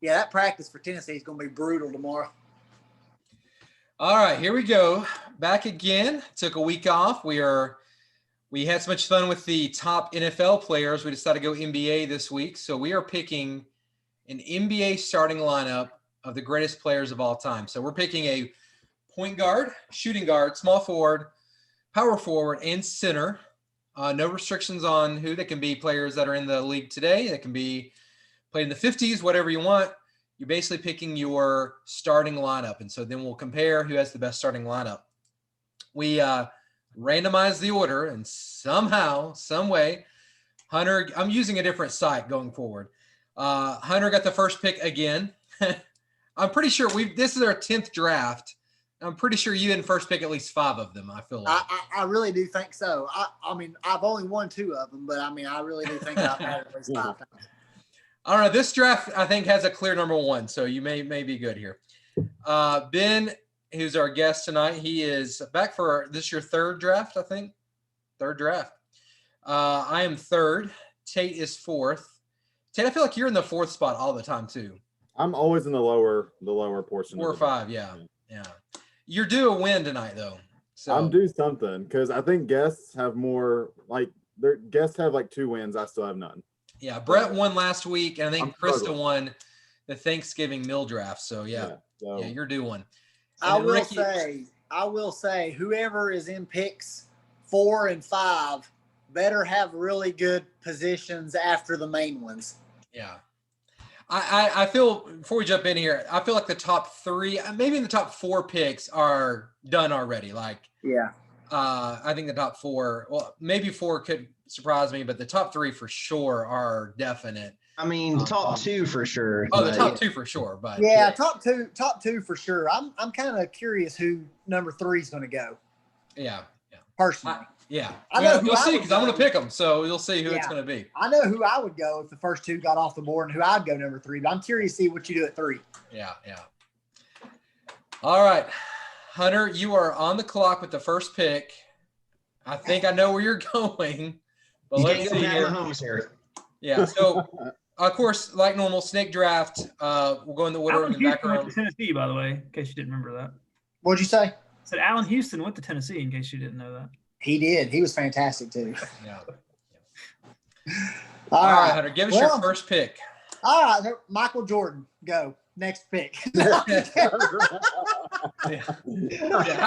Yeah, that practice for Tennessee is going to be brutal tomorrow. All right, here we go. Back again. Took a week off. We had so much fun with the top NFL players. We decided to go NBA this week. So we are picking an NBA starting lineup of the greatest players of all time. So we're picking a point guard, shooting guard, small forward, power forward, and center. No restrictions on who. They can be players that are in the league today. They can be played in the 50s, whatever you want. You're basically picking your starting lineup. And so then we'll compare who has the best starting lineup. We randomize the order, and somehow, some way, Hunter, I'm using a different site going forward. Hunter got the first pick again. I'm pretty sure this is our 10th draft. I'm pretty sure you didn't first pick at least 5 of them, I feel like. I really do think so. I mean, I've only won 2 of them, but I mean, I really do think I've had at least 5 times. I don't know. This draft, I think, has a clear number 1, so you may be good here. Ben, who's our guest tonight, he is back for this your 3rd draft, I think. 3rd draft. I am 3rd. Tate is 4th. Tate, I feel like you're in the 4th spot all the time too. I'm always in the lower portion. 4 or 5, yeah. You're due a win tonight, though. So I'm due something because I think guests have more. Like their guests have like 2 wins. I still have none. Yeah, Brett won last week, and I think Krista won the Thanksgiving meal draft. So yeah, you're due one. I will say, whoever is in picks 4 and 5 better have really good positions after the main ones. Yeah. I feel, before we jump in here, I feel like the top 3, maybe in the top 4 picks are done already. Like, yeah. I think the top 4, well, maybe 4 could surprise me, but the top 3 for sure are definite. I mean, the top 2 for sure. Oh, the top 2 for sure, but yeah, top two for sure. I'm kind of curious who number 3 is going to go. Yeah. Personally. I know we'll see because I'm going to pick them, so you'll see who it's going to be. I know who I would go if the first 2 got off the board, and who I'd go number 3. But I'm curious to see what you do at 3. Yeah. All right, Hunter, you are on the clock with the first pick. I think I know where you're going, but let's see here. Yeah. So, of course, like normal, snake draft. We'll go in the order in the background. Went to Tennessee, by the way, in case you didn't remember that. What'd you say? I said Allen Houston went to Tennessee, in case you didn't know that. He did. He was fantastic too. Yeah. All right, Hunter, give us your first pick. All right, Michael Jordan, go. Next pick. How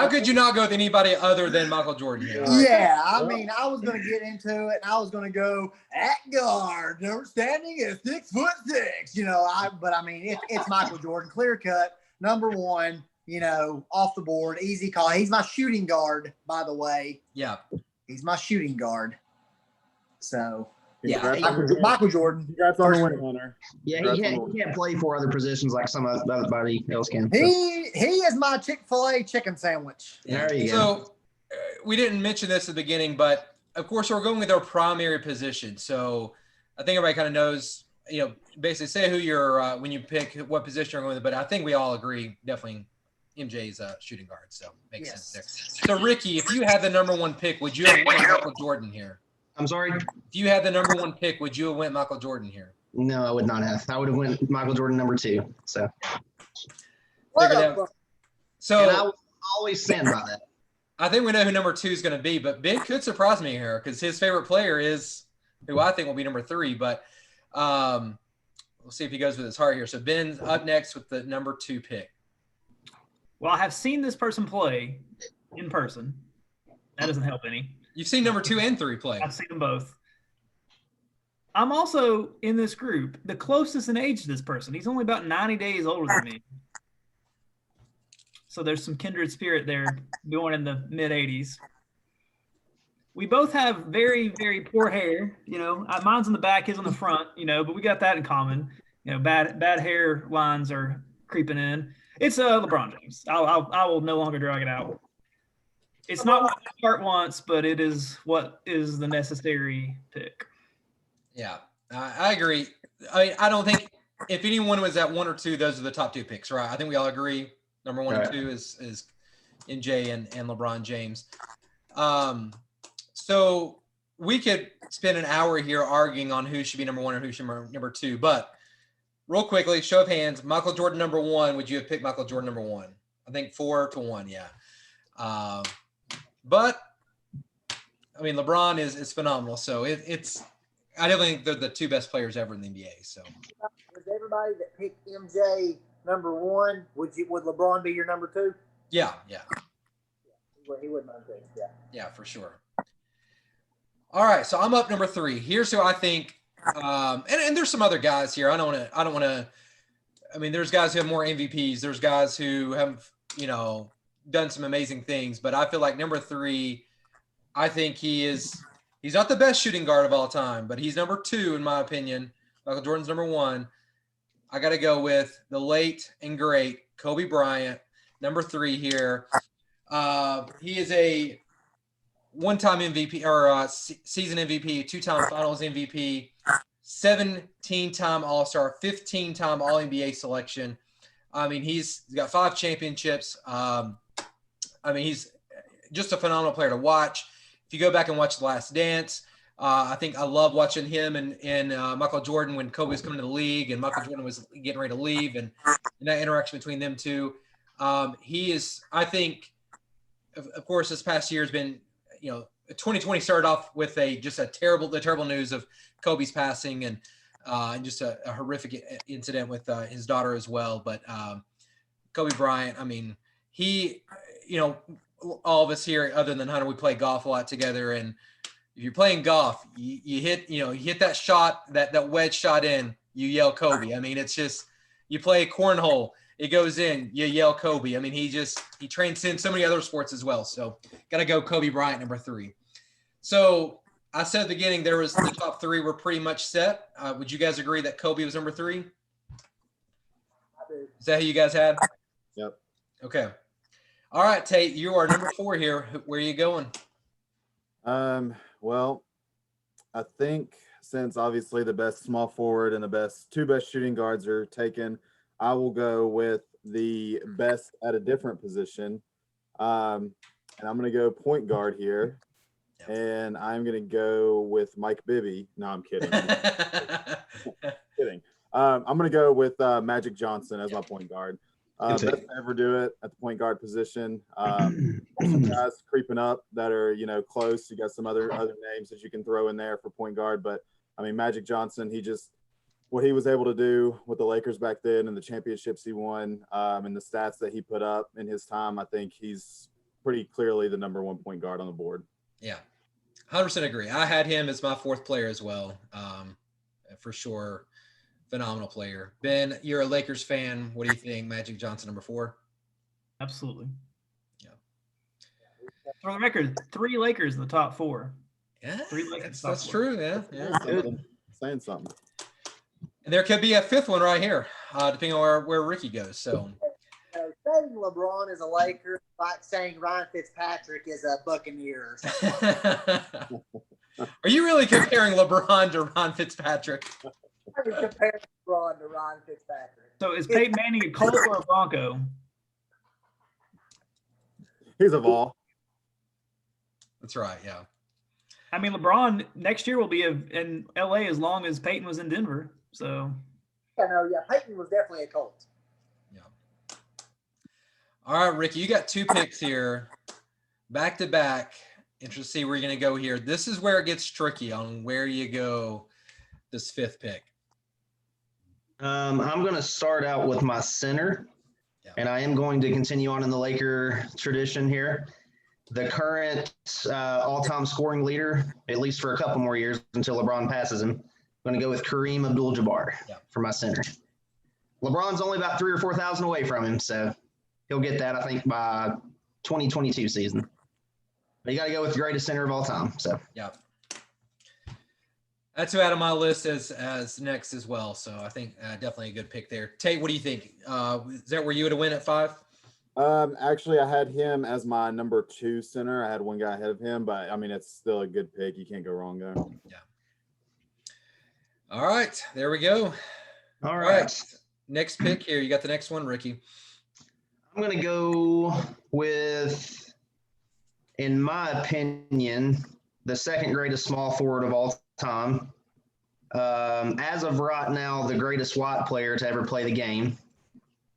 could you not go with anybody other than Michael Jordan here? Yeah, I mean, I was going to get into it, and I was going to go at guard, standing at 6'6". But I mean, it's Michael Jordan, clear cut, number 1. Off the board, easy call. He's my shooting guard, by the way. Yeah, he's my shooting guard. So. Yeah, Michael Jordan. Congrats on the win, Hunter. Yeah, he can't play 4 other positions like somebody else can. He is my Chick-fil-A chicken sandwich. There you go. So we didn't mention this at the beginning, but of course we're going with our primary position. So I think everybody kind of knows, basically say who you're when you pick what position you're going with. But I think we all agree definitely MJ's shooting guard. So makes sense there. So Ricky, if you had the number 1 pick, would you have went Michael Jordan here? I'm sorry? If you had the number 1 pick, would you have went Michael Jordan here? No, I would not have. I would have went Michael Jordan number 2. So. So and I will always stand by that. I think we know who number 2 is going to be, but Ben could surprise me here because his favorite player is who I think will be number 3. But we'll see if he goes with his heart here. So Ben's up next with the number 2 pick. Well, I have seen this person play in person. That doesn't help any. You've seen number 2 and 3 play. I've seen them both. I'm also in this group the closest in age to this person. He's only about 90 days older than me. So there's some kindred spirit there going in the mid-80s. We both have very, very poor hair. Mine's in the back, his on the front, but we got that in common. Bad hair lines are creeping in. It's LeBron James. I will no longer drag it out. It's not what the heart wants, but it is what is the necessary pick. Yeah, I agree. I don't think if anyone was at 1 or 2, those are the top 2 picks, right? I think we all agree. Number 1 and 2 is MJ and LeBron James. So we could spend an hour here arguing on who should be number 1 and who should be number 2, but real quickly, show of hands, Michael Jordan number 1. Would you have picked Michael Jordan number 1? I think 4-1, yeah. But I mean, LeBron is phenomenal. So it's I definitely think they're the 2 best players ever in the NBA. So Was everybody that picked MJ number 1, would LeBron be your number 2? yeah. He wouldn't mind saying, yeah. Yeah, for sure. All right, so I'm up number 3. Here's who I think, and there's some other guys here. I don't want to. I mean, there's guys who have more MVPs. There's guys who have, done some amazing things. But I feel like number 3, I think he's not the best shooting guard of all time, but he's number 2 in my opinion. Michael Jordan's number 1. I got to go with the late and great Kobe Bryant, number 3 here. He is a one-time MVP or season MVP, 2-time Finals MVP, 17-time All-Star, 15-time All-NBA selection. I mean, he's got 5 championships. I mean, he's just a phenomenal player to watch. If you go back and watch The Last Dance, I think I love watching him and Michael Jordan when Kobe was coming to the league and Michael Jordan was getting ready to leave, and that interaction between them two. He is, I think, of course, this past year has been, 2020 started off with the terrible news of Kobe's passing and just a horrific incident with his daughter as well. But Kobe Bryant, I mean, he, all of us here, other than Hunter, we play golf a lot together. And if you're playing golf, you hit that shot, that wedge shot in, you yell Kobe. I mean, it's just, you play cornhole, it goes in, you yell Kobe. I mean, he transcends so many other sports as well. So got to go Kobe Bryant, number 3. So I said at the beginning, the top 3 were pretty much set. Would you guys agree that Kobe was number 3? Is that who you guys had? Yep. Okay. All right, Tate, you are number 4 here. Where are you going? Well, I think since obviously the best small forward and the 2 best shooting guards are taken, I will go with the best at a different position. And I'm going to go point guard here. Yep. And I'm going to go with Mike Bibby. No, I'm kidding. Kidding. I'm going to go with Magic Johnson as my point guard. Best to ever do it at the point guard position. Some guys creeping up that are, close. You got some other names that you can throw in there for point guard. But, I mean, Magic Johnson, what he was able to do with the Lakers back then and the championships he won and the stats that he put up in his time, I think he's pretty clearly the number 1 point guard on the board. Yeah, 100% agree. I had him as my 4th player as well, for sure. Phenomenal player. Ben, you're a Lakers fan. What do you think? Magic Johnson, number 4? Absolutely. Yeah. For the record, 3 Lakers in the top 4. Yeah, 3 Lakers. that's true. Yeah. Saying something. And there could be a 5th one right here, depending on where Ricky goes. So. Saying LeBron is a Laker, like saying Ryan Fitzpatrick is a Buccaneer. Are you really comparing LeBron to Ron Fitzpatrick? I would compare LeBron to Ryan Fitzpatrick. So is Peyton Manning a Colt or a Bronco? He's a Vol. That's right. Yeah. I mean, LeBron next year will be in LA as long as Peyton was in Denver. So. Peyton was definitely a Colt. Yeah. All right, Ricky, you got 2 picks here, back to back. Interested to see where you're going to go here. This is where it gets tricky on where you go. This 5th pick. I'm going to start out with my center, and I am going to continue on in the Laker tradition here. The current all-time scoring leader, at least for a couple more years until LeBron passes him, I'm going to go with Kareem Abdul-Jabbar for my center. LeBron's only about 3,000 or 4,000 away from him, so he'll get that, I think, by 2022 season. But you got to go with the greatest center of all time. So yeah. That's who out of my list as next as well. So I think definitely a good pick there. Tate, what do you think? Is that where you would have win at 5? Actually, I had him as my number 2 center. I had one guy ahead of him, but I mean, it's still a good pick. You can't go wrong there. Yeah. All right, there we go. All right. Next pick here. You got the next one, Ricky. I'm going to go with, in my opinion, the 2nd greatest small forward of all time, As of right now, the greatest white player to ever play the game,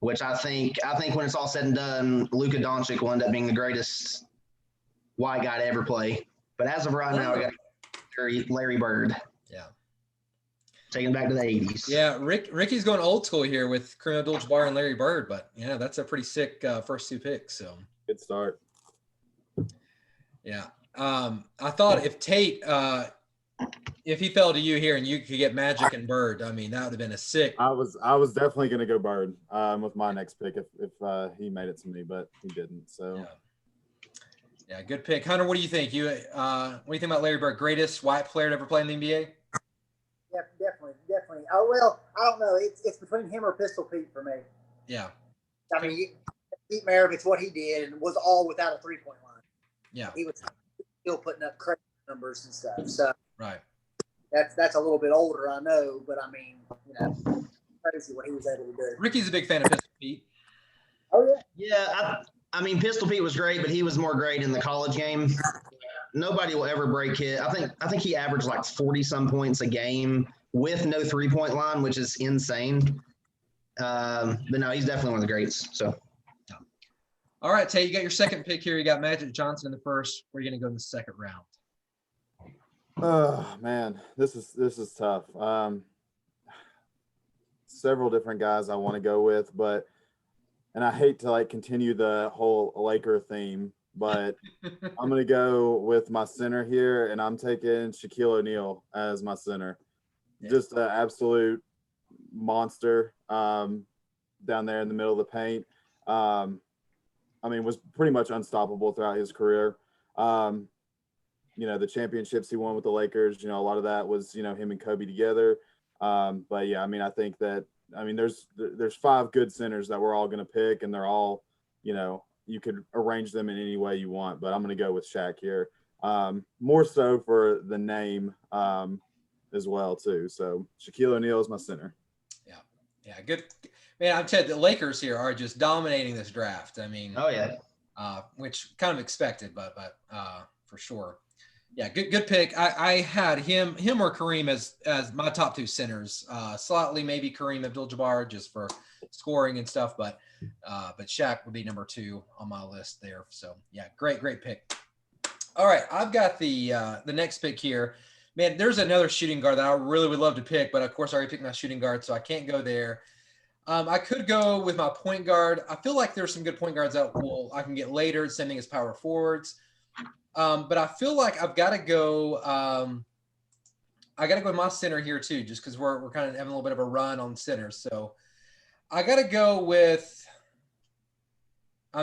which I think when it's all said and done, Luka Doncic will end up being the greatest white guy to ever play. But as of right now, I got Larry Bird. Yeah. Taking back to the 80s. Yeah, Ricky's going old school here with Kareem Abdul-Jabbar and Larry Bird, but yeah, that's a pretty sick first two picks. So Good start. yeah, I thought if Tate, if he fell to you here and you could get Magic and Bird, I mean that would have been a sick. I was definitely going to go Bird with my next pick if he made it to me, but he didn't. So yeah, good pick, Hunter. What do you think? What do you think about Larry Bird? Greatest white player to ever play in the NBA? Yeah, definitely. Oh well, I don't know. It's between him or Pistol Pete for me. Yeah. I mean, Pete Maravich, what he did was all without a 3-point line. Yeah. He was still putting up crazy numbers and stuff. So right. That's a little bit older, I know, but I mean, crazy what he was able to do. Ricky's a big fan of Pistol Pete. Oh yeah. Yeah, I mean, Pistol Pete was great, but he was more great in the college game. Nobody will ever break it. I think he averaged like 40-some points a game with no 3-point line, which is insane. But no, he's definitely one of the greats. So, all right, Tate, you got your second pick here. You got Magic Johnson in the first. We're going to go in the second round. Oh man, this is tough. Several different guys I want to go with, and I hate to continue the whole Laker theme, but I'm going to go with my center here, and I'm taking Shaquille O'Neal as my center. Yeah. Just an absolute monster down there in the middle of the paint. I mean, was pretty much unstoppable throughout his career. The championships he won with the Lakers, a lot of that was, him and Kobe together. But yeah, I mean, I think that, there's 5 good centers that we're all going to pick, and they're all, you could arrange them in any way you want, but I'm going to go with Shaq here. More so for the name as well too. So Shaquille O'Neal is my center. Yeah. Good. Man, I'm telling you, the Lakers here are just dominating this draft. I mean, oh yeah. Which kind of expected, but for sure. Yeah, good pick. I had him or Kareem as my top 2 centers. Slightly maybe Kareem Abdul-Jabbar just for scoring and stuff, but Shaq would be number 2 on my list there. So yeah, great pick. All right, I've got the next pick here. Man, there's another shooting guard that I really would love to pick, but of course I already picked my shooting guard, so I can't go there. I could go with my point guard. I feel like there's some good point guards that I can get later, same thing as power forwards. But I feel like I've got to go. I got to go with my center here too, just because we're kind of having a little bit of a run on centers. So I got to go with. I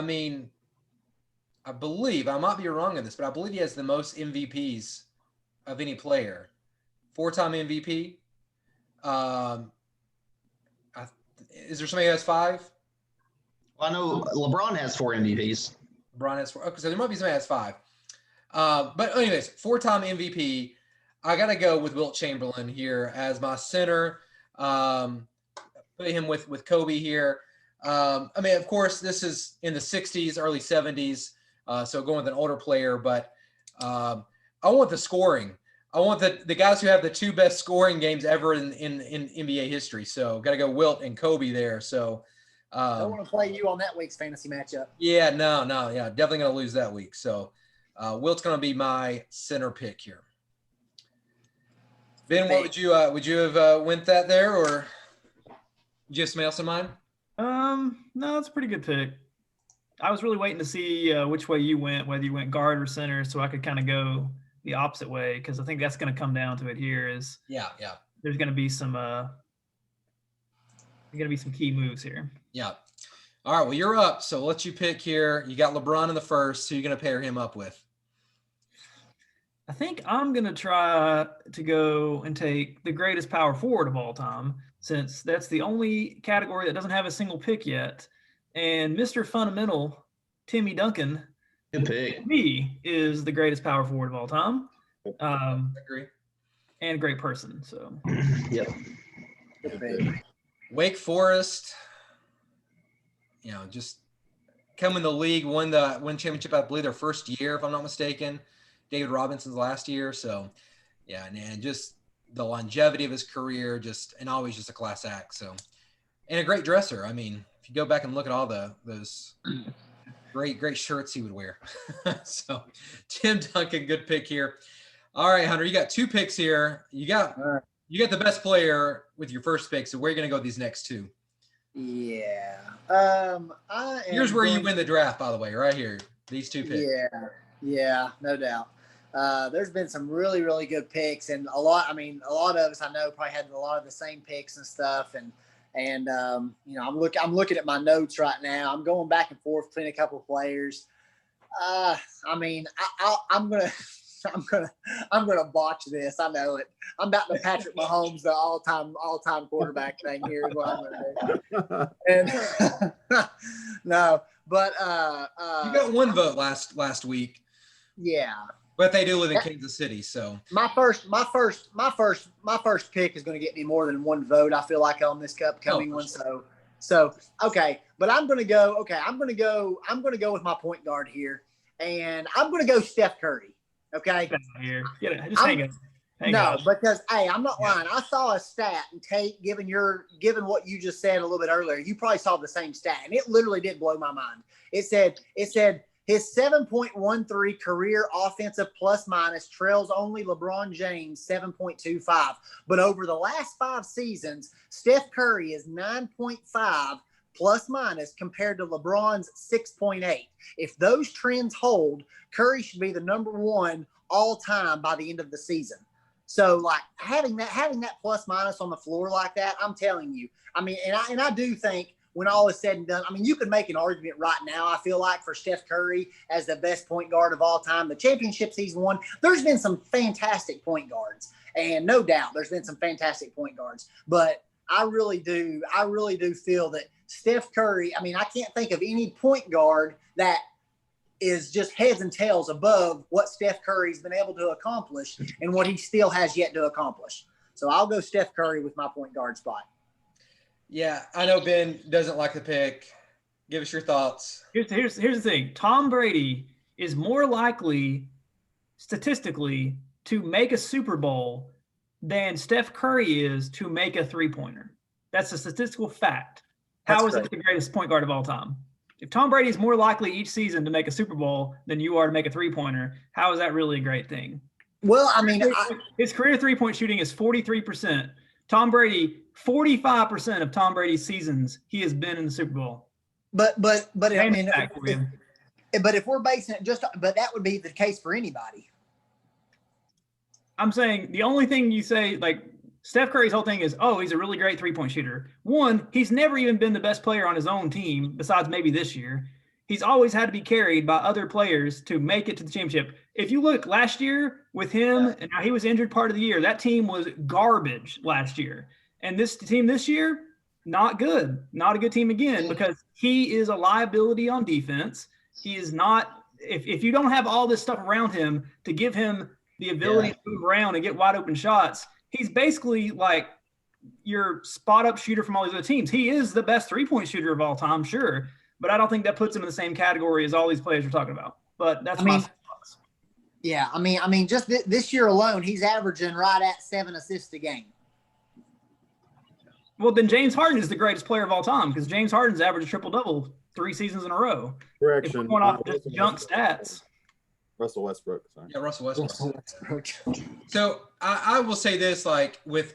believe I might be wrong in this, but I believe he has the most MVPs of any player, 4-time MVP. Is there somebody who has 5? Well, I know LeBron has 4 MVPs. LeBron has 4. Okay, so there might be somebody who has 5. But anyways, 4-time MVP. I got to go with Wilt Chamberlain here as my center. Put him with Kobe here. Of course, this is in the 60s, early 70s. So going with an older player, but I want the scoring. I want the guys who have the 2 best scoring games ever in NBA history. So got to go Wilt and Kobe there. So I don't want to play you on that week's fantasy matchup. Yeah, no, yeah, definitely going to lose that week. So Wilt's going to be my center pick here. Ben, what would you have went that there, or did you have something else in mind? No, it's a pretty good pick. I was really waiting to see which way you went, whether you went guard or center, so I could kind of go the opposite way, because I think that's going to come down to it here. Is there's going to be some key moves here. Yeah. All right. Well, you're up, so we'll let you pick here. You got LeBron in the first. Who are you going to pair him up with? I think I'm going to try to go and take the greatest power forward of all time, since that's the only category that doesn't have a single pick yet. And Mr. Fundamental, Timmy Duncan, good pick. Me is the greatest power forward of all time. I agree. And a great person. So, yep. Wake Forest, just come in the league, won championship, I believe, their first year, if I'm not mistaken. David Robinson's last year. So, yeah, and just the longevity of his career, and always just a class act. So, and a great dresser. I mean, if you go back and look at all those great shirts he would wear. So, Tim Duncan, good pick here. All right, Hunter, you got 2 picks here. You got the best player with your first pick. So, where are you going to go with these next 2? Yeah. Here's where you win the draft, by the way, right here. These 2 picks. Yeah, no doubt. There's been some really, really good picks, and a lot of us I know probably had a lot of the same picks and stuff. And I'm looking at my notes right now. I'm going back and forth between a couple of players. I'm gonna botch this. I know it. I'm about the Patrick Mahomes, the all-time quarterback thing here is what I'm gonna do. And no, but you got 1 vote last week. Yeah. But they do live in Kansas City, so my first pick is going to get me more than 1 vote. I feel like on this upcoming one. So okay, but I'm going to go with my point guard here, and I'm going to go Steph Curry. Okay. Just hang on. Because hey, I'm not lying. I saw a stat, and Tate, given what you just said a little bit earlier, you probably saw the same stat, and it literally did blow my mind. It said his 7.13 career offensive plus minus trails only LeBron James 7.25. But over the last 5 seasons, Steph Curry is 9.5 plus minus compared to LeBron's 6.8. If those trends hold, Curry should be the number 1 all time by the end of the season. So like having that plus minus on the floor like that, I'm telling you, I mean, and I do think when all is said and done, I mean, you could make an argument right now, I feel like, for Steph Curry as the best point guard of all time. The championships he's won, there's been some fantastic point guards, and no doubt there's been some fantastic point guards. But I really do feel that Steph Curry, I mean, I can't think of any point guard that is just heads and tails above what Steph Curry's been able to accomplish and what he still has yet to accomplish. So I'll go Steph Curry with my point guard spot. Yeah, I know Ben doesn't like the pick. Give us your thoughts. Here's the thing. Tom Brady is more likely, statistically, to make a Super Bowl than Steph Curry is to make a three-pointer. That's a statistical fact. How is it the greatest point guard of all time? If Tom Brady is more likely each season to make a Super Bowl than you are to make a three-pointer, how is that really a great thing? Well, I mean, his career three-point shooting is 43%. Tom Brady, 45% of Tom Brady's seasons, he has been in the Super Bowl. But I mean, but if we're basing it but that would be the case for anybody. I'm saying the only thing you say, like Steph Curry's whole thing is, oh, he's a really great three-point shooter. One, he's never even been the best player on his own team besides maybe this year. He's always had to be carried by other players to make it to the championship. If you look last year with him, and now he was injured part of the year, that team was garbage last year. And this team this year, not good. Not a good team again, because he is a liability on defense. He is not – if you don't have all this stuff around him to give him the ability to move around and get wide open shots, he's basically like your spot-up shooter from all these other teams. He is the best three-point shooter of all time, sure, but I don't think that puts him in the same category as all these players we're talking about. But that's my thoughts. Yeah, I mean, just this year alone, he's averaging right at 7 assists a game. Well, then James Harden is the greatest player of all time because James Harden's averaged a triple-double 3 seasons in a row. Correction. If we're going off just junk stats. Russell Westbrook. Sorry. Yeah, Russell Westbrook. So I will say this, like with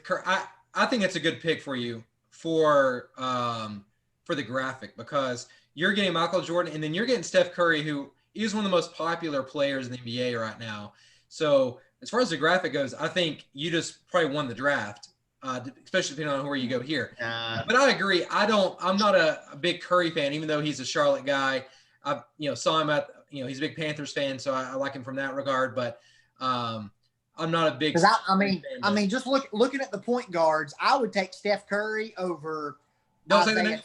I think it's a good pick for you for the graphic because you're getting Michael Jordan and then you're getting Steph Curry, who is one of the most popular players in the NBA right now. So as far as the graphic goes, I think you just probably won the draft. Especially depending on where you go here. But I agree. I'm not a big Curry fan, even though he's a Charlotte guy. I saw him at he's a big Panthers fan, so I like him from that regard. But I'm not a big. Because I mean, just looking at the point guards, I would take Steph Curry over. Don't say the name.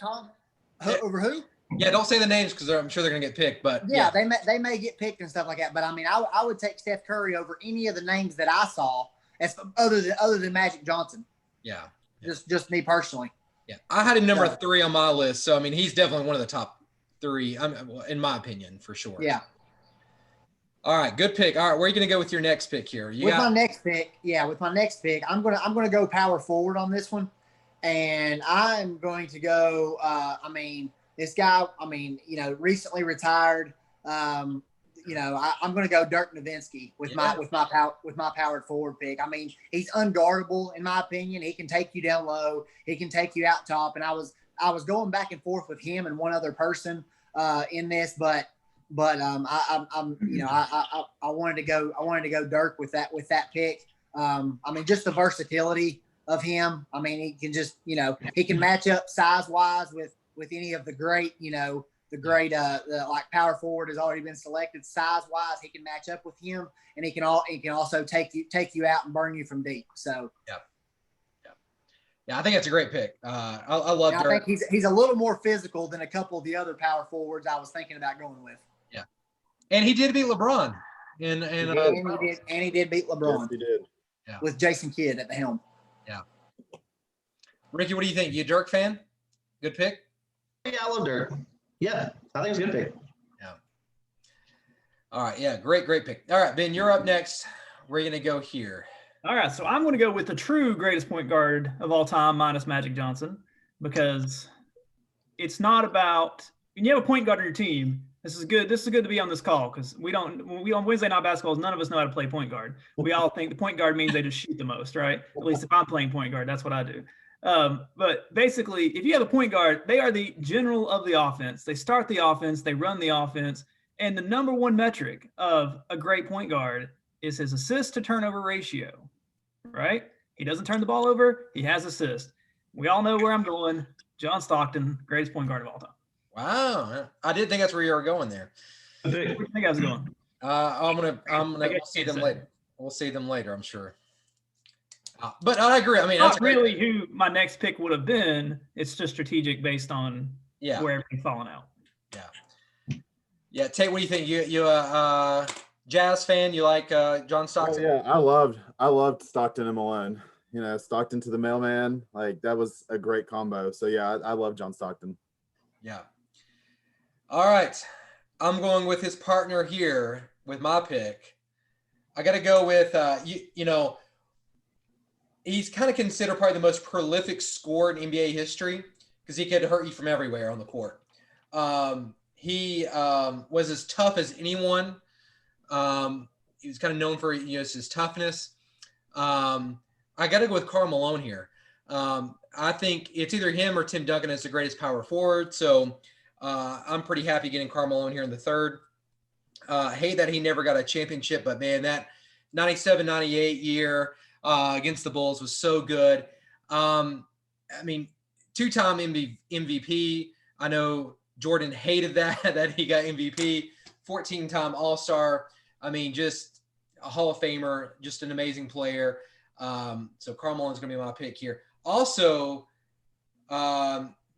Over who? Yeah, don't say the names because I'm sure they're gonna get picked. But yeah, they may get picked and stuff like that. But I mean, I would take Steph Curry over any of the names that I saw, other than Magic Johnson. Yeah. Just me personally. Yeah. I had him number 3 on my list. So, I mean, he's definitely one of the top 3, in my opinion, for sure. Yeah. All right, good pick. All right, where are you going to go with your next pick here? With my next pick, I'm gonna go power forward on this one, and I'm going to go. This guy. Recently retired. I'm going to go Dirk Nowitzki with my powered forward pick. I mean, he's unguardable in my opinion. He can take you down low. He can take you out top. And I was going back and forth with him and one other person in this, but I wanted to go Dirk with that pick. Just the versatility of him. I mean, he can just, he can match up size wise with any of the great, like power forward has already been selected. Size wise, he can match up with him, and he can also take you out and burn you from deep. So yeah, I think that's a great pick. I love Dirk. I think he's a little more physical than a couple of the other power forwards I was thinking about going with. Yeah, and he did beat LeBron. He did beat LeBron. Yes, he did. Yeah. With Jason Kidd at the helm. Yeah. Ricky, what do you think? You a Dirk fan? Good pick? Yeah, I love Dirk. Yeah, I think it's a good pick. Yeah. All right. Yeah, great pick. All right, Ben, you're up next. We're going to go here. All right, so I'm going to go with the true greatest point guard of all time, minus Magic Johnson, because it's not about when you have a point guard on your team. This is good. This is good to be on this call because we on Wednesday night basketballs, none of us know how to play point guard. We all think the point guard means they just shoot the most, right? At least if I'm playing point guard, that's what I do. But basically, if you have a point guard, they are the general of the offense. They start the offense, they run the offense, and the number one metric of a great point guard is his assist to turnover ratio, right? He doesn't turn the ball over, he has assists. We all know where I'm going. John Stockton, greatest point guard of all time. Wow, I didn't think that's where you were going there. Where do you think I was going? We'll see them later. We'll see them later, I'm sure. But I agree. I mean, that's really who my next pick would have been. It's just strategic based on where everything's falling out. Yeah. Tate, what do you think? You a Jazz fan? You like John Stockton? Oh, yeah, I loved Stockton and Malone. Stockton to the mailman, like that was a great combo. So yeah, I love John Stockton. Yeah. All right. I'm going with his partner here with my pick. I got to go with, he's kind of considered probably the most prolific scorer in NBA history because he could hurt you from everywhere on the court. He was as tough as anyone. He was kind of known for his toughness. I got to go with Karl Malone here. I think it's either him or Tim Duncan as the greatest power forward. So I'm pretty happy getting Karl Malone here in the third. Hate that he never got a championship, but man, that 97-98 year against the Bulls was so good. Two-time MVP. I know Jordan hated that he got MVP. 14-time All-Star. Just a Hall of Famer, just an amazing player. So Karl Malone's going to be my pick here. Also,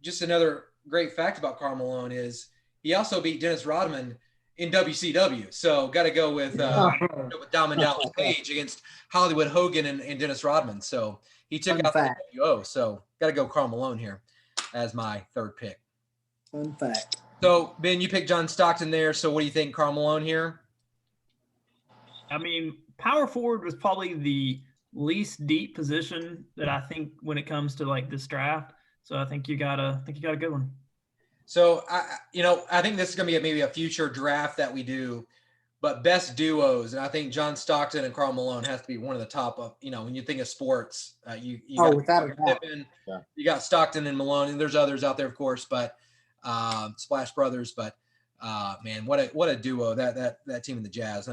just another great fact about Karl Malone is he also beat Dennis Rodman in WCW. So got to go with Diamond Dallas Page against Hollywood Hogan and Dennis Rodman. So he took out the WO. So got to go Karl Malone here as my third pick. Fun fact. So Ben, you picked John Stockton there. So what do you think, Karl Malone here? Power forward was probably the least deep position that I think when it comes to like this draft. So I think you got a good one. So I think this is going to be maybe a future draft that we do, but best duos, and I think John Stockton and Karl Malone has to be one of the top of when you think of sports. You without a doubt. You got Stockton and Malone, and there's others out there, of course, but Splash Brothers. But man, what a duo that team in the Jazz.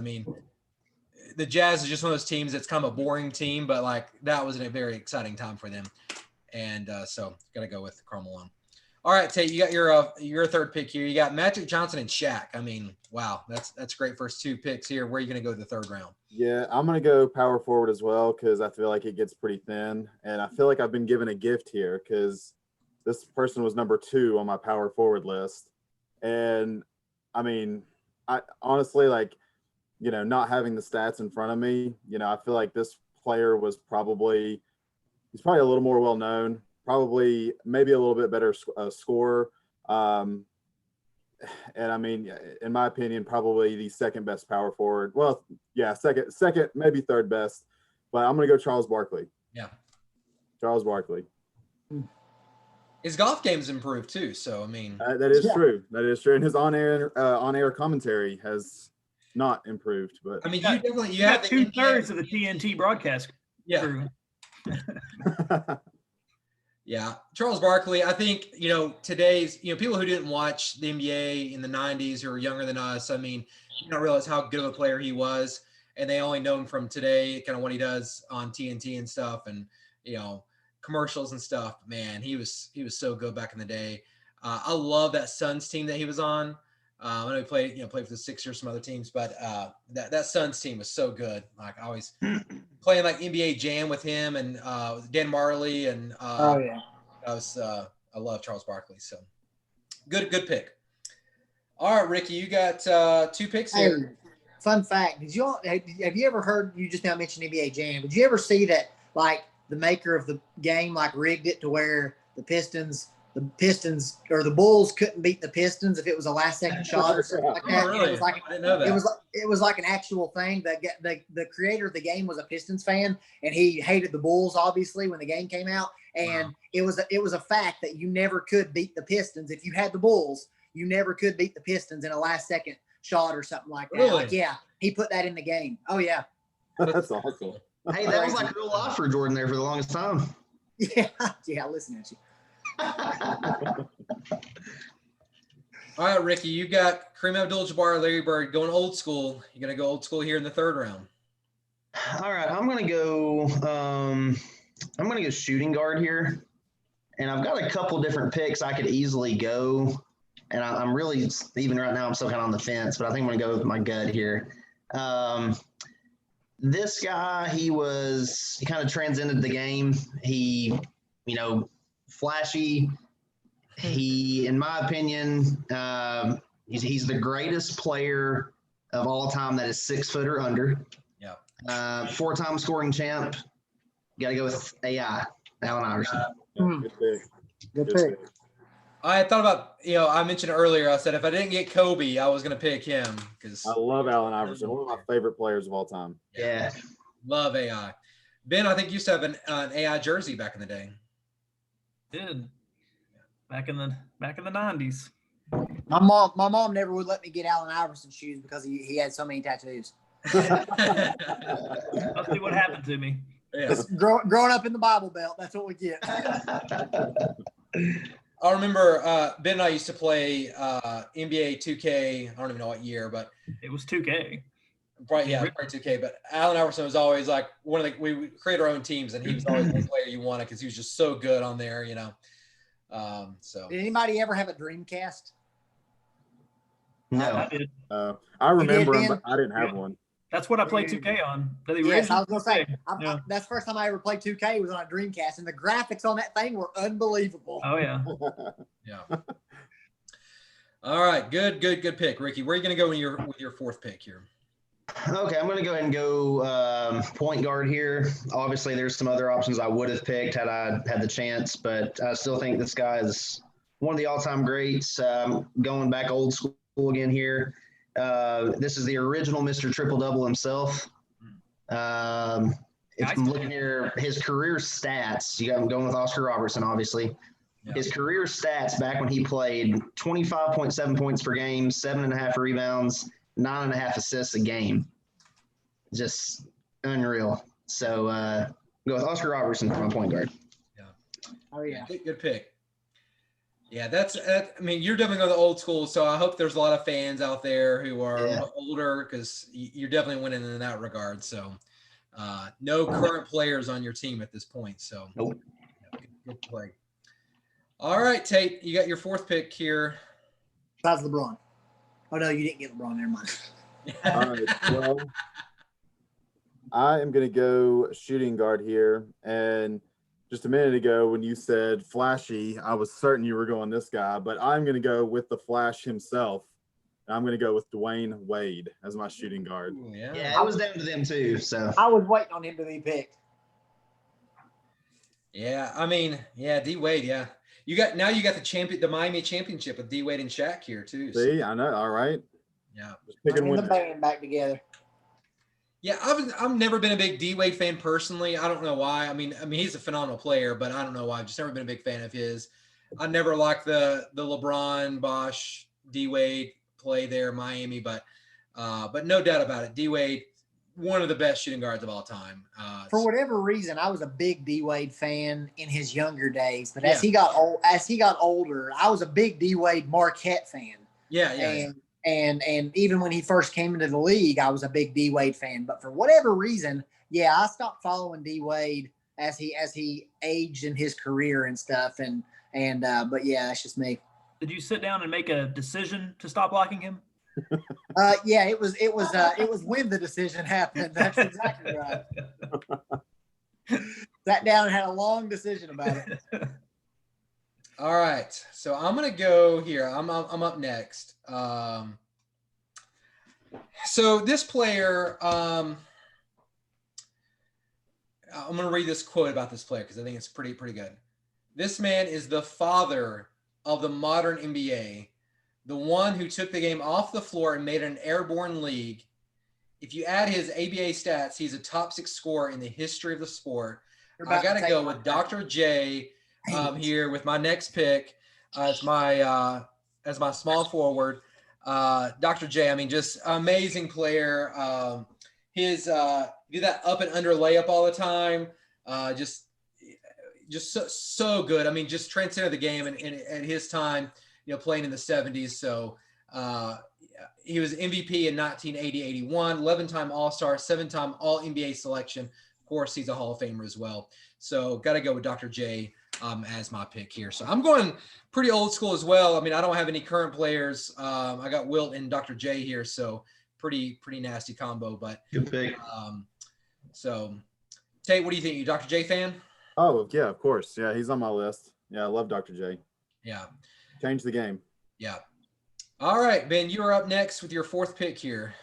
The Jazz is just one of those teams that's kind of a boring team, but like that was a very exciting time for them. And so got to go with Karl Malone. All right, Tate, you got your third pick here. You got Magic Johnson and Shaq. Wow, that's great first two picks here. Where are you going to go the third round? Yeah, I'm going to go power forward as well because I feel like it gets pretty thin. And I feel like I've been given a gift here because this person was number 2 on my power forward list. And, I honestly, not having the stats in front of me, I feel like this player he's probably a little more well-known, probably maybe a little bit better scorer. and I mean, in my opinion, probably the second best power forward. Well, yeah, second, maybe third best. But I'm going to go Charles Barkley. Yeah. Charles Barkley. His golf game's improved too. So I mean, that is true. That is true. And his on-air commentary has not improved. But I mean, you got have the 2/3 of the TNT broadcast crew. Yeah, Charles Barkley. I think today's people who didn't watch the NBA in the '90s who are younger than us. I mean, you don't realize how good of a player he was, and they only know him from today, kind of what he does on TNT and stuff, and commercials and stuff. Man, he was so good back in the day. I love that Suns team that he was on. I know he played for the Sixers, some other teams, but that Suns team was so good. Like I always playing like NBA Jam with him and Dan Marley and I love Charles Barkley. So good pick. All right, Ricky, you got 2 picks here. Hey, fun fact: have you ever heard? You just now mentioned NBA Jam. Did you ever see that? Like the maker of the game, like rigged it to where the Pistons or the Bulls couldn't beat the Pistons if it was a last second shot or something like that. Really? It was like I didn't know that. It was like an actual thing. The creator of the game was a Pistons fan, and he hated the Bulls obviously when the game came out. And it was a fact that you never could beat the Pistons if you had the Bulls. You never could beat the Pistons in a last second shot or something like that. Really? Like, yeah, he put that in the game. Oh yeah. That's awesome. Hey, that was like real life for Jordan there for the longest time. Yeah, listen at you. All right, Ricky, you got Kareem Abdul-Jabbar, Larry Bird going old school. You're gonna go old school here in the 3rd round. All right, I'm gonna go shooting guard here, and I've got a couple different picks I could easily go, and I'm really even right now I'm still kind of on the fence, but I think I'm gonna go with my gut here. This guy, he kind of transcended the game. He, flashy. He, in my opinion, he's the greatest player of all time that is 6 foot or under. Yeah. 4-time scoring champ. Got to go with AI, Allen Iverson. Good pick. Good pick. I thought about, I mentioned earlier, I said if I didn't get Kobe, I was going to pick him because I love Allen Iverson, one of my favorite players of all time. Yeah. Love AI. Ben, I think you used to have an AI jersey back in the day. Did back in the 90s. My mom never would let me get Allen Iverson shoes because he had so many tattoos. Let's see what happened to me. Yeah. Growing up in the Bible Belt, that's what we get. I remember Ben and I used to play NBA 2K. I don't even know what year, but it was 2K. Right, yeah, probably 2K. But Allen Iverson was always like we created our own teams, and he was always the player you wanted because he was just so good on there, So Did anybody ever have a Dreamcast? No. I did. I remember did, him, Ben? but I didn't have one. That's what I played 2K on. Yes, I was gonna say Yeah. that's the first time I ever played 2K was on a Dreamcast, and the graphics on that thing were unbelievable. Oh yeah. yeah. All right, good pick, Ricky. Where are you going to go with your 4th pick here? Okay, I'm going to go ahead and go point guard here. Obviously, there's some other options I would have picked had I had the chance, but I still think this guy is one of the all-time greats. Going back old school again here. This is the original Mr. Triple-Double himself. If I'm looking here, his career stats, I'm going with Oscar Robertson, obviously. Yeah. His career stats back when he played 25.7 points per game, 7.5 rebounds, 9.5 assists a game. Just unreal. So go with Oscar Robertson for my point guard. Yeah. Oh yeah. Good pick. Yeah, I mean, you're definitely going to old school, so I hope there's a lot of fans out there who are older because you're definitely winning in that regard. So no current players on your team at this point. So nope. Good play. All right, Tate, you got your 4th pick here. Besides LeBron. Oh no, you didn't get LeBron. Never mind. All right, well, I am going to go shooting guard here. And just a minute ago when you said flashy, I was certain you were going this guy, but I'm going to go with the Flash himself. I'm going to go with Dwayne Wade as my shooting guard. Ooh, yeah, it was down to them too. So I was waiting on him to be picked. Yeah, I mean, D Wade, yeah. You got the Miami championship with D Wade and Shaq here too. So, See, I know. All right. yeah. Just picking Bring the winners. band back together. Yeah, I've never been a big D Wade fan personally. I don't know why. I mean he's a phenomenal player, but I don't know why. I've just never been a big fan of his. I never liked the LeBron, Bosh, D Wade play there, Miami, but no doubt about it, D Wade, one of the best shooting guards of all time. For whatever reason, I was a big D Wade fan in his younger days, but Yeah. as he got older, I was a big D Wade Marquette fan. Yeah. And even when he first came into the league, I was a big D Wade fan. But for whatever reason, yeah, I stopped following D Wade as he aged in his career and stuff. But yeah, that's just me. Did you sit down and make a decision to stop liking him? Yeah, it was when the decision happened. That's exactly right. Sat down and had a long decision about it. All right, so I'm gonna go here. I'm up next. So this player, I'm gonna read this quote about this player because I think it's pretty good. This man is the father of the modern NBA, the one who took the game off the floor and made it an airborne league. If you add his ABA stats, he's a top 6 scorer in the history of the sport. I got to go with Dr. J here with my next pick as my small forward. Dr. J, I mean, just amazing player. His do that up and under layup all the time. Just so good. I mean, just transcended the game and at his time, playing in the 70s. So he was MVP in 1980-81, 11-time All-Star, 7-time All-NBA selection. Of course, he's a Hall of Famer as well. So got to go with Dr. J as my pick here. So I'm going pretty old school as well. I mean, I don't have any current players. I got Wilt and Dr. J here, so pretty nasty combo. But Good pick. So Tate, what do you think? You Dr. J fan? Oh yeah, of course. Yeah, he's on my list. Yeah, I love Dr. J. Yeah. Change the game. Yeah. All right, Ben, you are up next with your 4th pick here.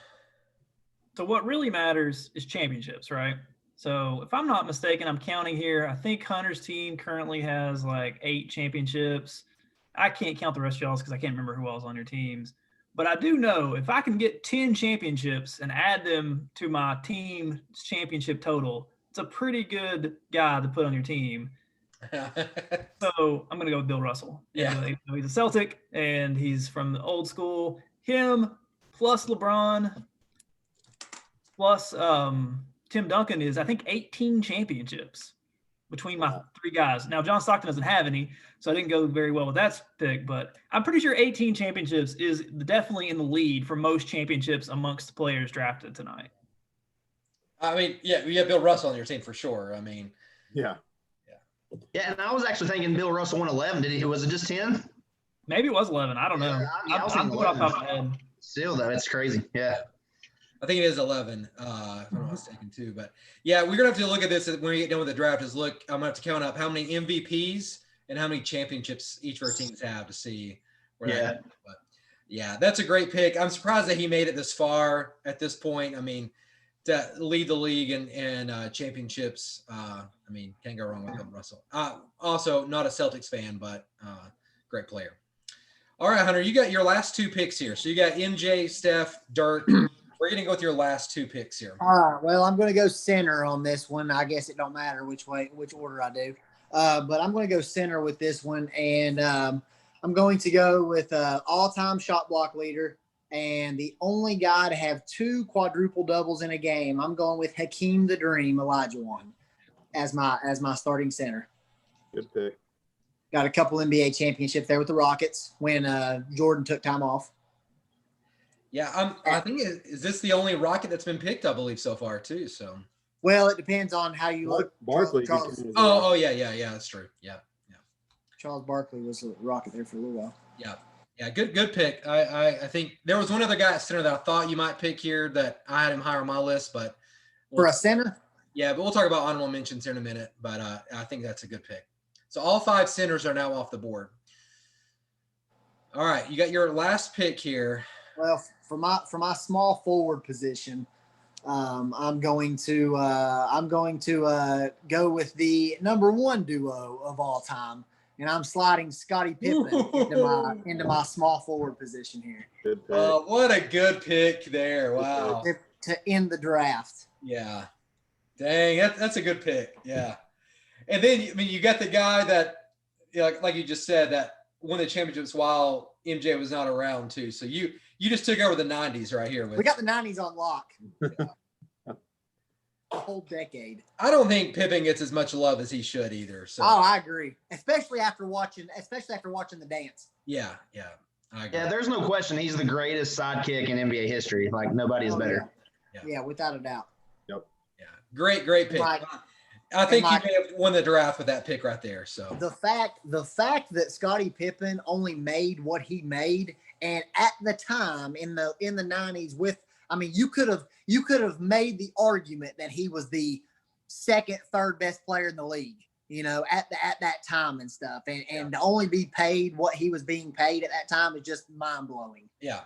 So what really matters is championships, right? So if I'm not mistaken, I'm counting here. I think Hunter's team currently has like 8 championships. I can't count the rest of y'all's because I can't remember who else on your teams. But I do know if I can get 10 championships and add them to my team's championship total, it's a pretty good guy to put on your team. So I'm going to go with Bill Russell. Yeah. He's a Celtic, and he's from the old school. Him plus LeBron plus Tim Duncan is, I think, 18 championships between my 3 guys. Now, John Stockton doesn't have any, so I didn't go very well with that pick, but I'm pretty sure 18 championships is definitely in the lead for most championships amongst the players drafted tonight. I mean, yeah, you have Bill Russell on your team for sure. I mean, yeah. Yeah, and I was actually thinking Bill Russell won 11. Was it just 10? Maybe it was 11. I don't know. I was thinking I'm going off 11. the top of my head. Still, though, it's crazy. Yeah. I think it is 11, if I'm not mistaken, too. But, yeah, we're going to have to look at this when we get done with the draft I'm going to have to count up how many MVPs and how many championships each of our teams have to see where that is. But, yeah, that's a great pick. I'm surprised that he made it this far at this point. I mean, to lead the league in championships, I mean, can't go wrong with Bill Russell. Also, not a Celtics fan, but great player. All right, Hunter, you got your last 2 picks here. So you got MJ, Steph, Dirk. We're going to go with your last 2 picks here. All right. Well, I'm going to go center on this one. I guess it don't matter which order I do. But I'm going to go center with this one. And I'm going to go with all-time shot block leader and the only guy to have 2 quadruple doubles in a game. I'm going with Hakeem the Dream Olajuwon as my starting center. Good pick. Got a couple NBA championships there with the Rockets when Jordan took time off. Yeah, I think is this the only Rocket that's been picked, I believe, so far too. So, well, it depends on how you look. Barkley. Yeah, that's true. Yeah. Charles Barkley was a Rocket there for a little while. Yeah, good pick. I think there was one other guy at center that I thought you might pick here that I had him higher on my list, but for a center. Yeah, but we'll talk about honorable mentions here in a minute. But I think that's a good pick. So all 5 centers are now off the board. All right, you got your last pick here. Well, for my small forward position, I'm going to go with the number 1 duo of all time, and I'm sliding Scottie Pippen into my small forward position here Good pick. What a good pick there. Wow. to end the draft. Yeah. Dang, that's a good pick. Yeah. And then, I mean, you got the guy that, like you just said, that won the championships while MJ was not around too. So you just took over the 90s right here. We got the 90s on lock. A whole decade. I don't think Pippen gets as much love as he should either. So Oh, I agree. Especially after watching the dance. yeah, I agree. Yeah, there's no question he's the greatest sidekick in NBA history. Like nobody is better. Yeah, without a doubt. Yeah, great pick. Right. I think you may have won the draft with that pick right there. So The fact that Scottie Pippen only made what he made, and at the time in the 90s, you could have made the argument that he was the second, third best player in the league, at that time and stuff, and to only be paid what he was being paid at that time is just mind blowing. yeah.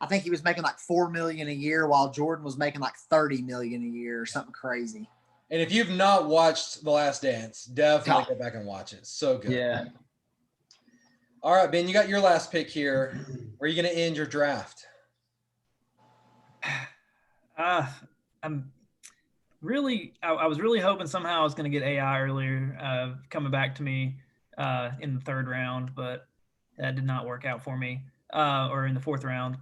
I think he was making like $4 million a year, while Jordan was making like $30 million a year or something crazy. And if you've not watched The Last Dance, definitely go back and watch it. So good. Yeah. All right, Ben, you got your last pick here. Where are you going to end your draft? I was really hoping somehow I was going to get AI earlier, coming back to me in the third round, but that did not work out for me, or in the fourth round.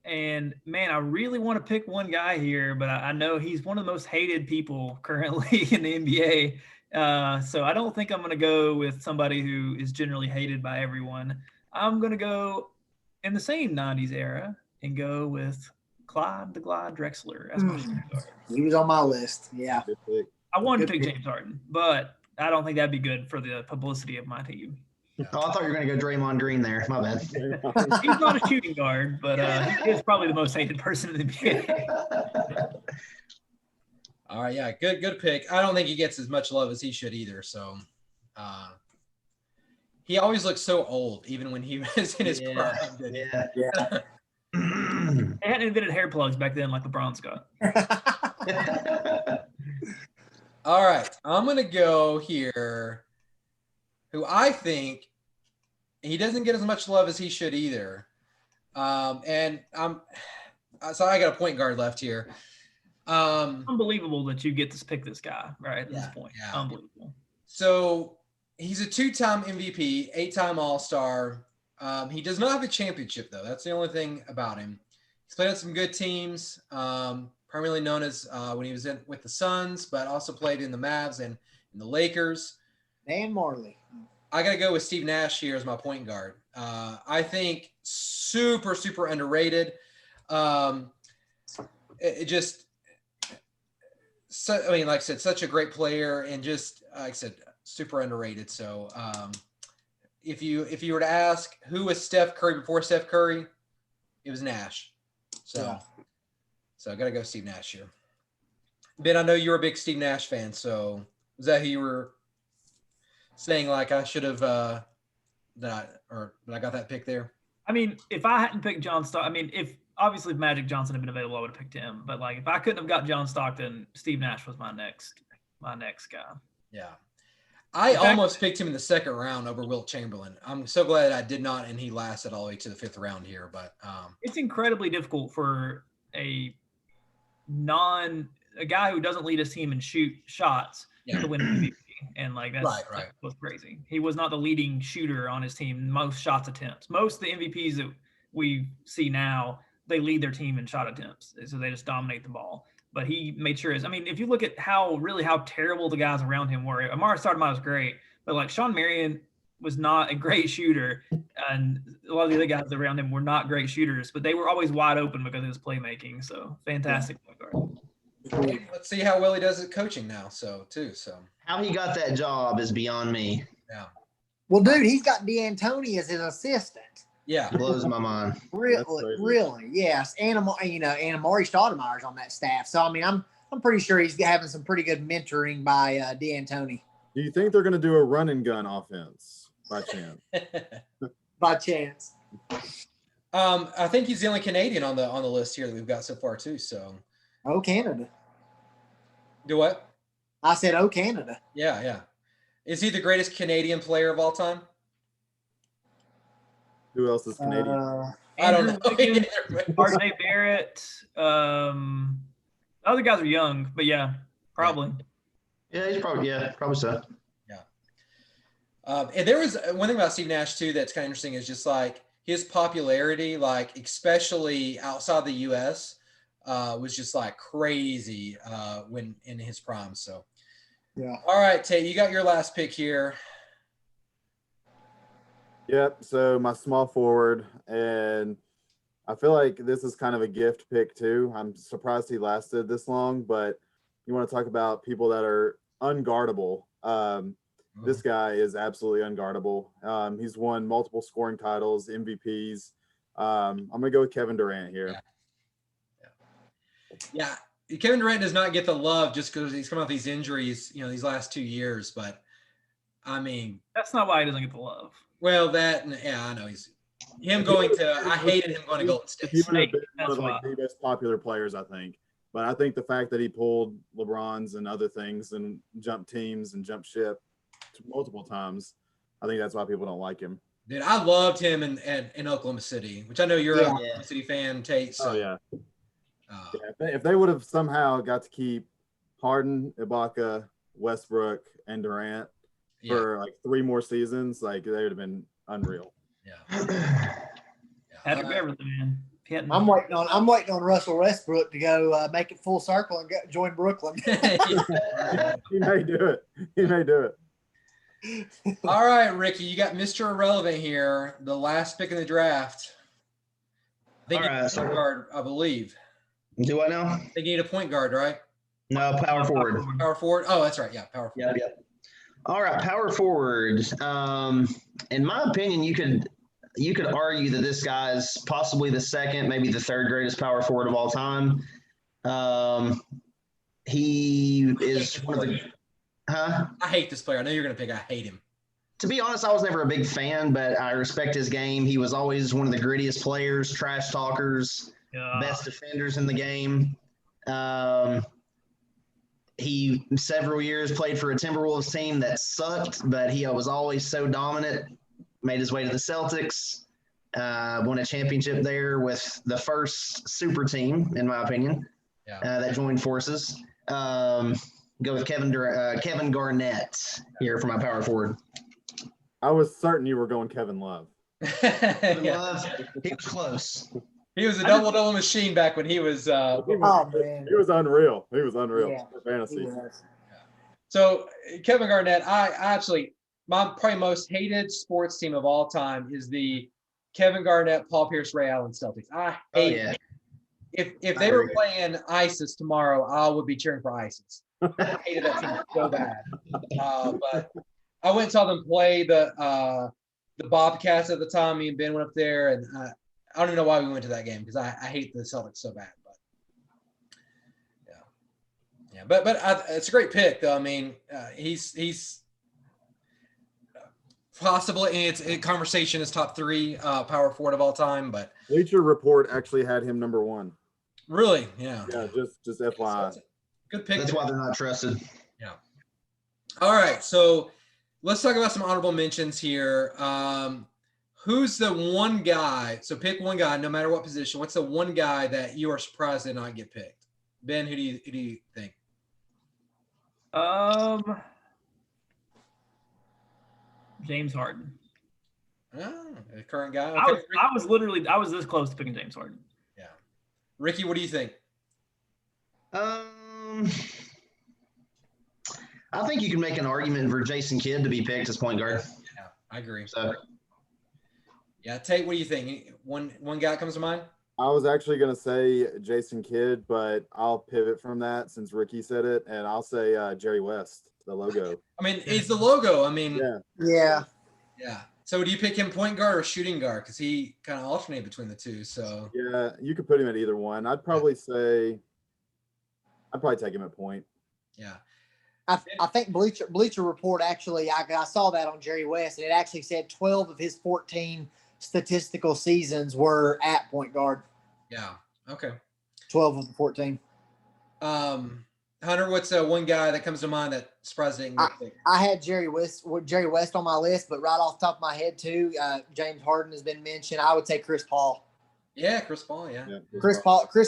And man, I really want to pick one guy here, but I know he's one of the most hated people currently in the NBA. So I don't think I'm going to go with somebody who is generally hated by everyone. I'm going to go in the same 90s era and go with Clyde the Glide Drexler as my shooting guard. He was on my list. Yeah. Good pick. I wanted to Good pick pick. James Harden, but I don't think that'd be good for the publicity of my team. Oh, I thought you were going to go Draymond Green there. My bad. He's not a shooting guard, but he is probably the most hated person in the NBA. All right, yeah, good pick. I don't think he gets as much love as he should either. So he always looks so old, even when he was in his prime. didn't he? Yeah. They hadn't invented hair plugs back then like LeBron's got. All right, I'm going to go here, who I think he doesn't get as much love as he should either. So I got a point guard left here. Unbelievable that you get to pick this guy right at this point. Yeah. Unbelievable. So he's a 2-time MVP, 8-time All-Star. He does not have a championship, though. That's the only thing about him. He's played on some good teams, primarily known as when he was with the Suns, but also played in the Mavs and in the Lakers. Dan Marley. I got to go with Steve Nash here as my point guard. I think super, super underrated. Like I said, such a great player and just, like I said, super underrated. So if you were to ask who was Steph Curry before Steph Curry, it was Nash. So I got to go Steve Nash here. Ben, I know you're a big Steve Nash fan. So was that who you were saying like I should have that I got that pick there? I mean, if I hadn't picked John Stockton, if Magic Johnson had been available, I would have picked him. But like, if I couldn't have got John Stockton, Steve Nash was my next guy. Yeah. I almost picked him in the second round over Wilt Chamberlain. I'm so glad I did not, and he lasted all the way to the fifth round here. But it's incredibly difficult for a guy who doesn't lead his team and shoot shots to win an MVP. And like that was crazy. He was not the leading shooter on his team. Most shots attempts. Most of the MVPs that we see now, they lead their team in shot attempts, so they just dominate the ball. But he made sure if you look at how terrible the guys around him were. Amar'e Stoudemire was great, but like Sean Marion was not a great shooter, and a lot of the other guys around him were not great shooters, but they were always wide open because of his playmaking. So fantastic point guard. Let's see how well he does at coaching now. So How he got that job is beyond me. Yeah. Well, dude, he's got D'Antoni as his assistant. Yeah. Blows my mind. Really, yes. And Amar'e Stoudemire's on that staff. So I mean, I'm pretty sure he's having some pretty good mentoring by D'Antoni. Do you think they're going to do a run and gun offense by chance? By chance. I think he's the only Canadian on the list here that we've got so far too. So. Oh, Canada. Do what? I said, oh, Canada. Yeah. Is he the greatest Canadian player of all time? Who else is Canadian? I don't know. Wiggins, RJ Barrett. The other guys are young, but yeah, probably. Yeah, he's probably so. And there was one thing about Steve Nash too that's kind of interesting is just like his popularity, like especially outside the U.S., was just like crazy when in his prime. So, Yeah. All right, Tate, you got your last pick here. Yep. So my small forward, and I feel like this is kind of a gift pick too. I'm surprised he lasted this long, but you want to talk about people that are unguardable. This guy is absolutely unguardable. He's won multiple scoring titles, MVPs. I'm going to go with Kevin Durant here. Yeah. Kevin Durant does not get the love just because he's come off these injuries, these last 2 years. But I mean, that's not why he doesn't get the love. Well, I know I hated him going to Golden State. He would have been one of like the most popular players, I think. But I think the fact that he pulled LeBron's and other things and jumped teams and jumped ship multiple times, I think that's why people don't like him. Dude, I loved him in Oklahoma City, which I know you're a Oklahoma City fan, Tate. So. Oh, yeah. If they would have somehow got to keep Harden, Ibaka, Westbrook, and Durant for like 3 more seasons, like they would have been unreal. Yeah. Patrick Beverly, man. I'm waiting on Russell Westbrook to go make it full circle and join Brooklyn. He may do it. All right, Ricky, you got Mr. Irrelevant here, the last pick in the draft. I think point guard, I believe. Do I know? I think you need a point guard, right? No, power forward. Power forward. Oh, that's right. Yeah, power forward. Yep. All right, power forward. In my opinion, you could argue that this guy's possibly the second, maybe the third greatest power forward of all time. He is one of the. Huh? I hate this player. I know you're going to pick. I hate him. To be honest, I was never a big fan, but I respect his game. He was always one of the grittiest players, trash talkers, best defenders in the game. He several years played for a Timberwolves team that sucked, but he was always so dominant. Made his way to the Celtics, won a championship there with the first super team, in my opinion, that joined forces. Go with Kevin Garnett here for my power forward. I was certain you were going Kevin Love. Love, he was close. He was a double machine back when he was. He was unreal. He was unreal for fantasy. So Kevin Garnett, I actually, my probably most hated sports team of all time is the Kevin Garnett, Paul Pierce, Ray Allen Celtics. I hate it. If they were playing ISIS tomorrow, I would be cheering for ISIS. I hated that team so bad. But I went and saw them play the Bobcats at the time. Me and Ben went up there, and I don't even know why we went to that game because I hate the Celtics so bad. But but it's a great pick though. I mean, he's possibly in conversation as top 3 power forward of all time. But Bleacher Report actually had him number 1. Really? Yeah. Yeah, just FYI. Good pick. That's why they're not trusted. Yeah. All right, so let's talk about some honorable mentions here. Who's the one guy? So pick one guy, no matter what position. What's the one guy that you are surprised did not get picked? Ben, who do you think? James Harden. Oh, the current guy. Okay. I was this close to picking James Harden. Yeah. Ricky, what do you think? I think you can make an argument for Jason Kidd to be picked as point guard. Yeah, I agree. So, yeah, Tate, what do you think? One guy comes to mind? I was actually going to say Jason Kidd, but I'll pivot from that since Ricky said it, and I'll say Jerry West, the logo. I mean, he's the logo. I mean, yeah. So do you pick him point guard or shooting guard? Because he kind of alternated between the two. So yeah, you could put him at either one. I'd probably take him at point. Yeah. I think Bleacher Report actually, I saw that on Jerry West, and it actually said 12 of his 14 statistical seasons were at point guard. Yeah. Okay. 12 of the 14. Hunter, what's one guy that comes to mind that surprised didn't get picked? I had Jerry West on my list, but right off the top of my head too, James Harden has been mentioned. I would say Chris Paul. Yeah, Chris Paul. Yeah. Chris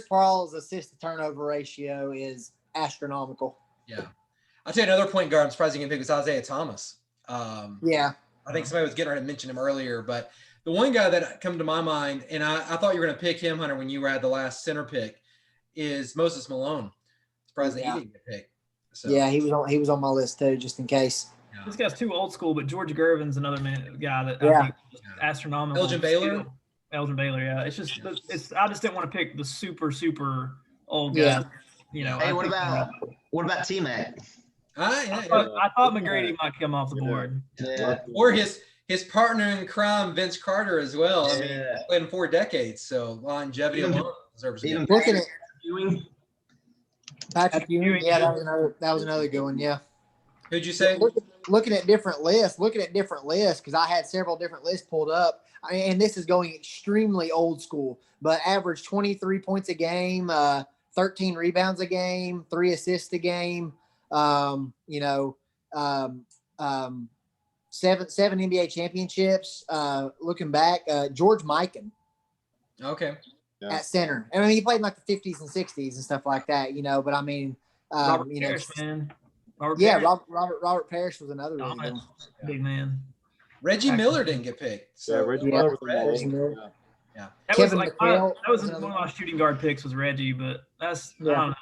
Paul's assist to turnover ratio is astronomical. Yeah. I'll tell you another point guard I'm surprised he didn't pick was Isaiah Thomas. Yeah. I think somebody was getting ready to mention him earlier, but the one guy that come to my mind, and I thought you were going to pick him, Hunter, when you had the last center pick, is Moses Malone. Surprised that he didn't get picked. So, yeah, he was on my list too, just in case. yeah. This guy's too old school, but George Gervin's another guy that Yeah. I think is astronomical. Elgin Baylor? Elgin Baylor, yeah. I just didn't want to pick the super old guy. Yeah. You know. Hey, what about T-Mac? I thought McGrady might come off the board. Yeah. Or his partner in crime, Vince Carter, as well. I mean, Yeah. he played in 4 decades, so longevity alone deserves a Even good. Looking at Ewing. Patrick Ewing, Ewing. yeah, that was another good one. Yeah. Who'd you say? Looking at different lists, because I had several different lists pulled up, and this is going extremely old school, but average 23 points a game, 13 rebounds a game, 3 assists a game, 7 NBA championships. Looking back, George Mikan Okay. Yeah. at center. I mean, he played in like the 50s and 60s and stuff like that, but I mean, Robert Parrish, man. Robert yeah, Parrish, Robert Parrish was another really good Dominant. one. big man. Reggie Miller didn't get picked. So Yeah, Reggie Yeah. Miller was on Reggie the list. Miller. Yeah. That Kevin was like McHale that was was one another of my shooting guard picks was Reggie, but that's I Yeah. don't know.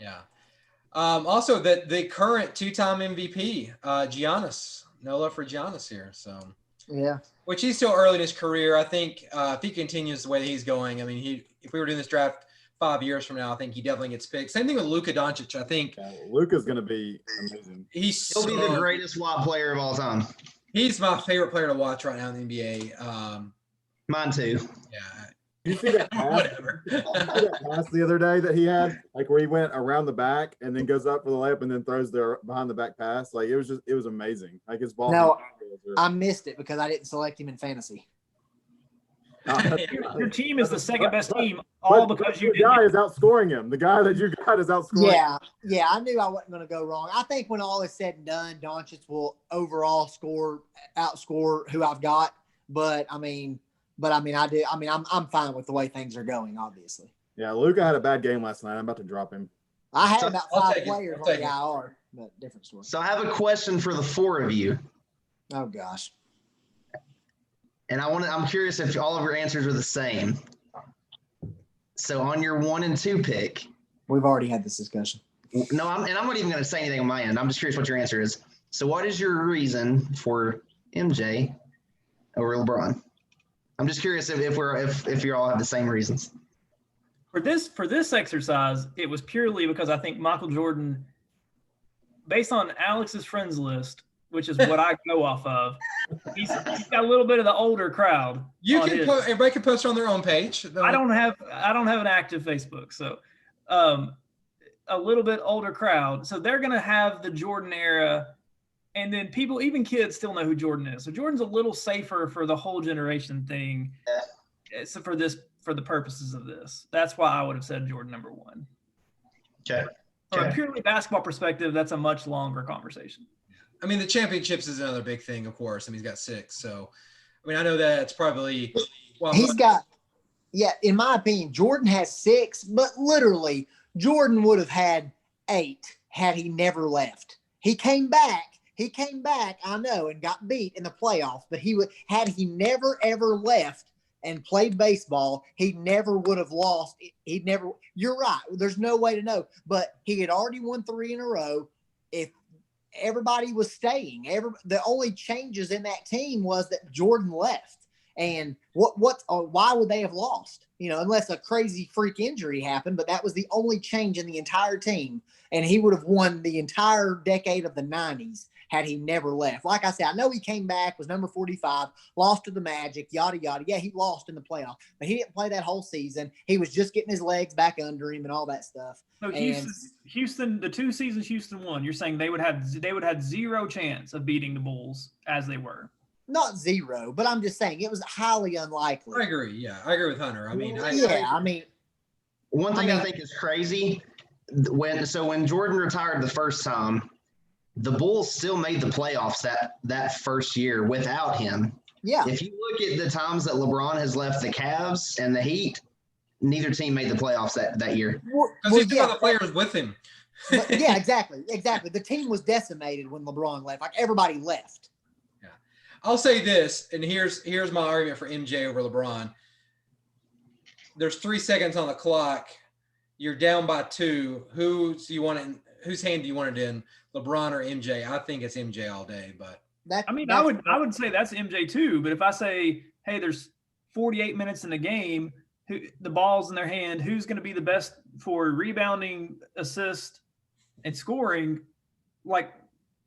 yeah. Also, the current 2-time MVP, Giannis. No love for Giannis here. So, Yeah. which he's still early in his career. I think if he continues the way that he's going, I mean, if we were doing this draft 5 years from now, I think he definitely gets picked. Same thing with Luka Doncic. I think Yeah, Luka's going to be amazing. He'll be the greatest WAP player of all time. He's my favorite player to watch right now in the NBA. Mine too. Yeah. You see that pass? Whatever. You see that pass the other day that he had, like where he went around the back and then goes up for the layup and then throws the behind the back pass. Like it was amazing. Like his ball. No, I missed it because I didn't select him in fantasy. Your team is the second best team, all because you the guy didn't. is outscoring him. The guy that you got is outscoring. Yeah, I knew I wasn't going to go wrong. I think when all is said and done, Doncic will overall outscore who I've got. But I mean, I'm fine with the way things are going. Obviously, Yeah, Luka had a bad game last night. I'm about to drop him. I had So, about I'll 5 take it. players I'll on the take it. IR, but different story. So I have a question for the 4 of you. Oh gosh, And I'm curious if all of your answers are the same. So on your 1 and 2 pick, we've already had this discussion. no, I'm not even going to say anything on my end. I'm just curious what your answer is. So what is your reason for MJ over LeBron? I'm just curious if you all have the same reasons. For this exercise, it was purely because I think Michael Jordan, based on Alex's friends list, which is what I go off of, he's got a little bit of the older crowd. You on can his. everybody can post on their own page. I don't have an active Facebook, so a little bit older crowd. So they're gonna have the Jordan era, and then people, even kids, still know who Jordan is. So Jordan's a little safer for the whole generation thing. So for the purposes of this, that's why I would have said Jordan number 1. Okay. From a purely basketball perspective, that's a much longer conversation. I mean, the championships is another big thing, of course. I mean, he's got 6. So, I mean, I know that it's probably in my opinion, Jordan has 6, but literally Jordan would have had 8 had he never left. He came back, I know, and got beat in the playoffs, but had he never ever left and played baseball, he never would have lost. You're right. There's no way to know, but he had already won 3 in a row. If everybody was staying, the only changes in that team was that Jordan left. And why would they have lost? Unless a crazy freak injury happened, but that was the only change in the entire team. And he would have won the entire decade of the 90s had he never left. Like I said, I know he came back, was number 45, lost to the Magic, yada, yada. Yeah, he lost in the playoff, but he didn't play that whole season. He was just getting his legs back under him and all that stuff. So Houston, the 2 seasons Houston won, you're saying they would have 0 chance of beating the Bulls as they were. Not 0, but I'm just saying it was highly unlikely. I agree. Yeah, I agree with Hunter. I mean, one thing I think is crazy when Jordan retired the first time, the Bulls still made the playoffs that first year without him. Yeah. If you look at the times that LeBron has left the Cavs and the Heat, neither team made the playoffs that year. Because he took all the players with him. Yeah, exactly. The team was decimated when LeBron left. Like everybody left. Yeah. I'll say this, and here's my argument for MJ over LeBron. There's 3 seconds on the clock. You're down by 2. Whose hand do you want it in? LeBron or MJ? I think it's MJ all day, but I would say that's MJ too. But if I say, hey, there's 48 minutes in the game, the ball's in their hand, who's going to be the best for rebounding, assist, and scoring? Like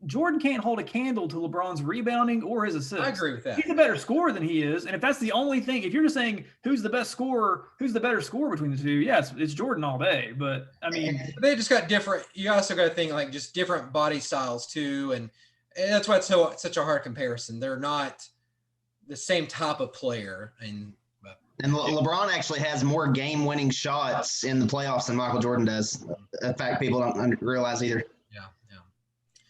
Jordan can't hold a candle to LeBron's rebounding or his assist. I agree with that. He's a better scorer than he is. And if that's the only thing, if you're just saying who's the best scorer, who's the better scorer between the two, yes, it's Jordan all day. But I mean, they just got different. You also got to think like just different body styles too, and that's why it's such a hard comparison. They're not the same type of player. And LeBron actually has more game-winning shots in the playoffs than Michael Jordan does. In fact, people don't realize either. Yeah.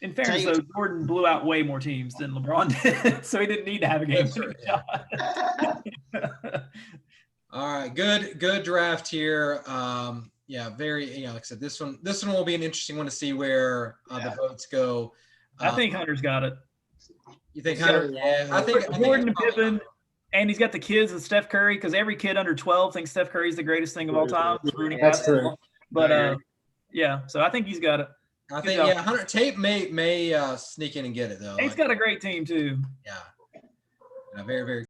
In fairness, though, Jordan blew out way more teams than LeBron did, so he didn't need to have a game-winning shot. All right, good draft here. Very. Like I said, this one will be an interesting one to see where the votes go. I think Hunter's got it. You think Hunter? Yeah, I think Jordan and Pippen, and he's got the kids with Steph Curry because every kid under 12 thinks Steph Curry is the greatest thing of all time. That's true. But so I think he's got it. I think Hunter Tate may sneak in and get it though. He's got a great team too. Yeah, very very.